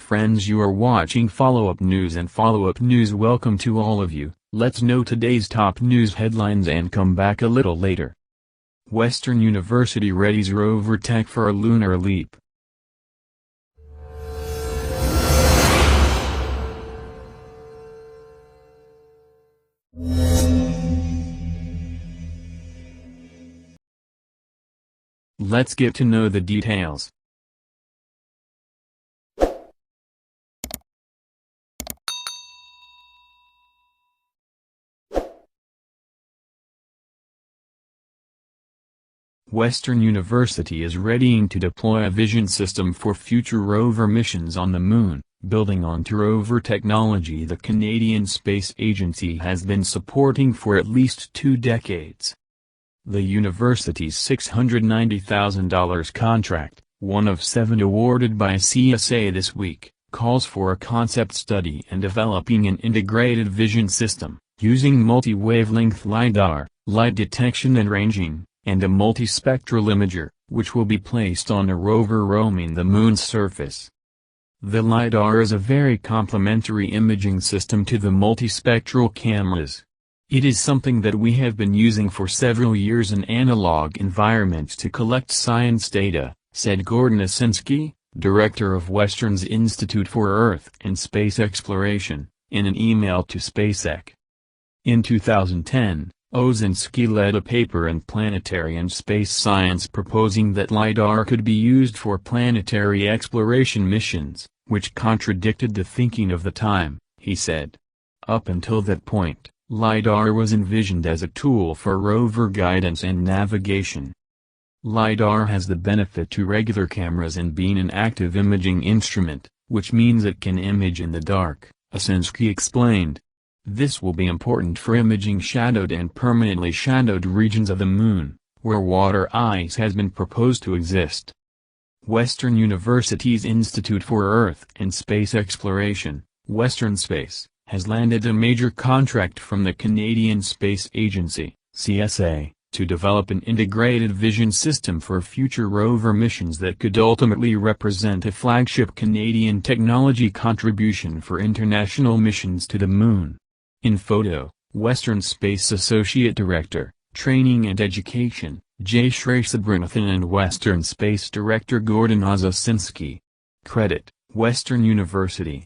Friends, you are watching Follow-Up News and Follow-Up News. Welcome to all of you. Let's know today's top news headlines and come back a little later. Western University readies rover tech for a lunar leap. Let's get to know the details. Western University is readying to deploy a vision system for future rover missions on the Moon, building on rover technology the Canadian Space Agency has been supporting for at least 2 decades. The university's $690,000 contract, one of 7 awarded by CSA this week, calls for a concept study and developing an integrated vision system, using multi-wavelength LiDAR, light detection and ranging, and a multispectral imager, which will be placed on a rover roaming the Moon's surface. The LiDAR is a very complementary imaging system to the multispectral cameras. It is something that we have been using for several years in analog environments to collect science data, said Gordon Osinski, director of Western's Institute for Earth and Space Exploration, in an email to SpaceX. In 2010, Osinski led a paper in Planetary and Space Science proposing that LiDAR could be used for planetary exploration missions, which contradicted the thinking of the time, he said. Up until that point, LiDAR was envisioned as a tool for rover guidance and navigation. LiDAR has the benefit to regular cameras in being an active imaging instrument, which means it can image in the dark, Osinski explained. This will be important for imaging shadowed and permanently shadowed regions of the Moon, where water ice has been proposed to exist. Western University's Institute for Earth and Space Exploration, Western Space, has landed a major contract from the Canadian Space Agency, CSA, to develop an integrated vision system for future rover missions that could ultimately represent a flagship Canadian technology contribution for international missions to the Moon. In photo, Western Space Associate Director, Training and Education, J. Shresthabranathan and Western Space Director Gordon Osinski. Credit, Western University.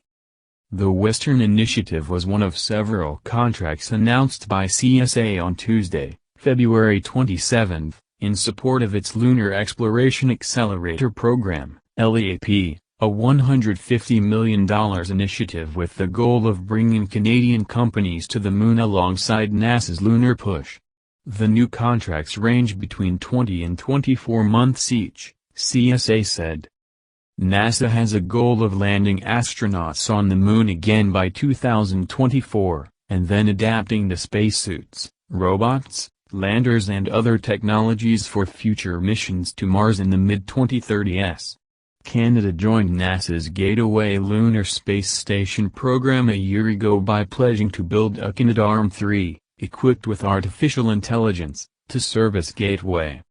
The Western Initiative was one of several contracts announced by CSA on Tuesday, February 27, in support of its Lunar Exploration Accelerator Program, LEAP. A $150 million initiative with the goal of bringing Canadian companies to the Moon alongside NASA's lunar push. The new contracts range between 20 and 24 months each, CSA said. NASA has a goal of landing astronauts on the Moon again by 2024, and then adapting the spacesuits, robots, landers and other technologies for future missions to Mars in the mid-2030s. Canada joined NASA's Gateway Lunar Space Station program a year ago by pledging to build a Canadarm3, equipped with artificial intelligence, to serve as Gateway.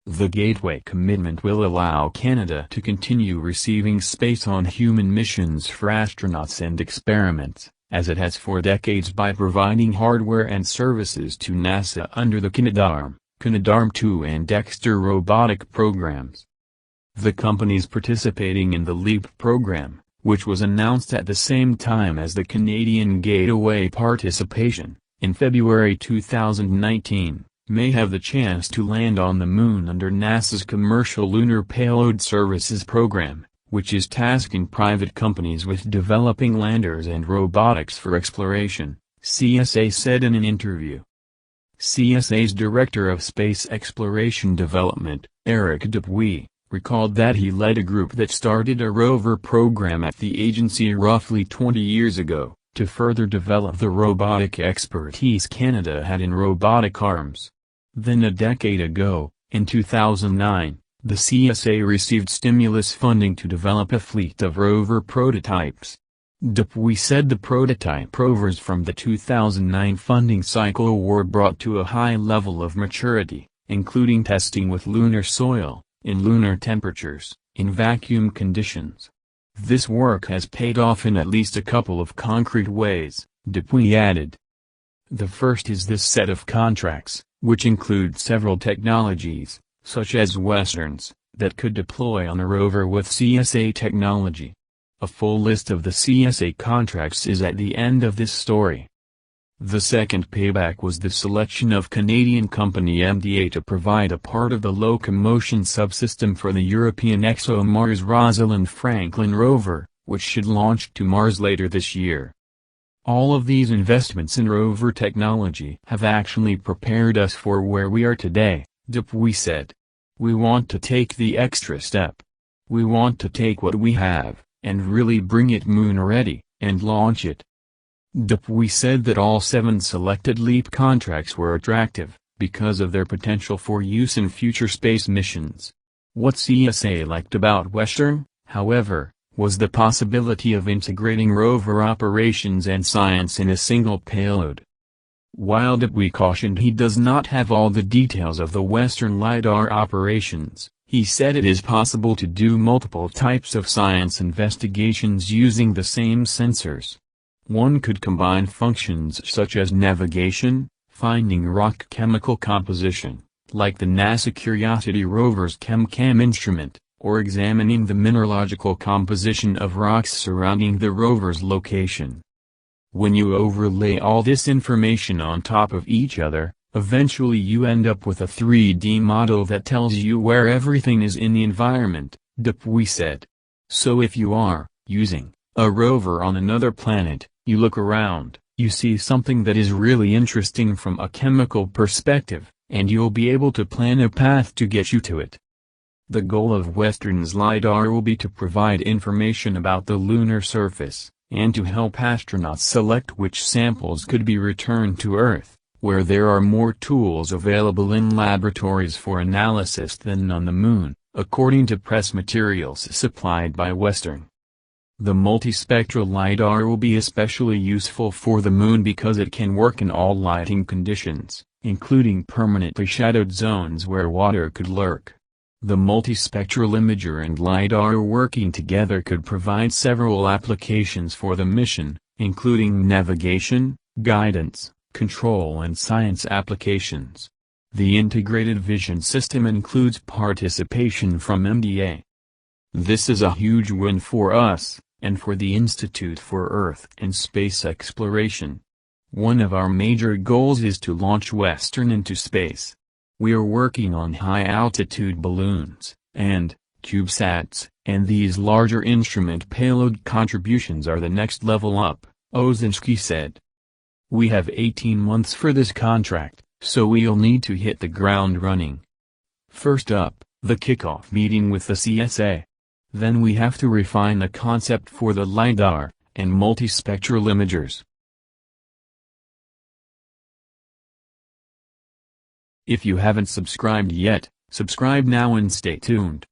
The Gateway commitment will allow Canada to continue receiving space-on-human missions for astronauts and experiments, as it has for decades by providing hardware and services to NASA under the Canadarm, Canadarm2 and Dexter robotic programs. The companies participating in the LEAP program, which was announced at the same time as the Canadian Gateway participation, in February 2019, may have the chance to land on the Moon under NASA's Commercial Lunar Payload Services program, which is tasking private companies with developing landers and robotics for exploration, CSA said in an interview. CSA's Director of Space Exploration Development, Eric Dupuis, recalled that he led a group that started a rover program at the agency roughly 20 years ago, to further develop the robotic expertise Canada had in robotic arms. Then a decade ago, in 2009, the CSA received stimulus funding to develop a fleet of rover prototypes. Dupuis said the prototype rovers from the 2009 funding cycle were brought to a high level of maturity, including testing with lunar soil, in lunar temperatures, in vacuum conditions. This work has paid off in at least a couple of concrete ways, Dupuy added. The first is this set of contracts, which include several technologies, such as Westerns, that could deploy on a rover with CSA technology. A full list of the CSA contracts is at the end of this story. The second payback was the selection of Canadian company MDA to provide a part of the locomotion subsystem for the European ExoMars Rosalind Franklin rover, which should launch to Mars later this year. All of these investments in rover technology have actually prepared us for where we are today, Dupuy said. We want to take the extra step. We want to take what we have, and really bring it moon ready, and launch it. Dupuy said that all 7 selected LEAP contracts were attractive, because of their potential for use in future space missions. What CSA liked about Western, however, was the possibility of integrating rover operations and science in a single payload. While Dupuy cautioned he does not have all the details of the Western LiDAR operations, he said it is possible to do multiple types of science investigations using the same sensors. One could combine functions such as navigation, finding rock chemical composition, like the NASA Curiosity rover's ChemCam instrument, or examining the mineralogical composition of rocks surrounding the rover's location. When you overlay all this information on top of each other, eventually you end up with a 3D model that tells you where everything is in the environment, Dupuy said. So if you are using a rover on another planet, you look around, you see something that is really interesting from a chemical perspective, and you'll be able to plan a path to get you to it. The goal of Western's LiDAR will be to provide information about the lunar surface, and to help astronauts select which samples could be returned to Earth, where there are more tools available in laboratories for analysis than on the Moon, according to press materials supplied by Western. The multispectral LiDAR will be especially useful for the Moon because it can work in all lighting conditions, including permanently shadowed zones where water could lurk. The multispectral imager and LiDAR working together could provide several applications for the mission, including navigation, guidance, control and science applications. The integrated vision system includes participation from MDA. This is a huge win for us, and for the Institute for Earth and Space Exploration. One of our major goals is to launch Western into space. We are working on high-altitude balloons, and CubeSats, and these larger instrument payload contributions are the next level up, Osinski said. We have 18 months for this contract, so we'll need to hit the ground running. First up, the kickoff meeting with the CSA. Then we have to refine the concept for the LiDAR, and multispectral imagers. If you haven't subscribed yet, subscribe now and stay tuned.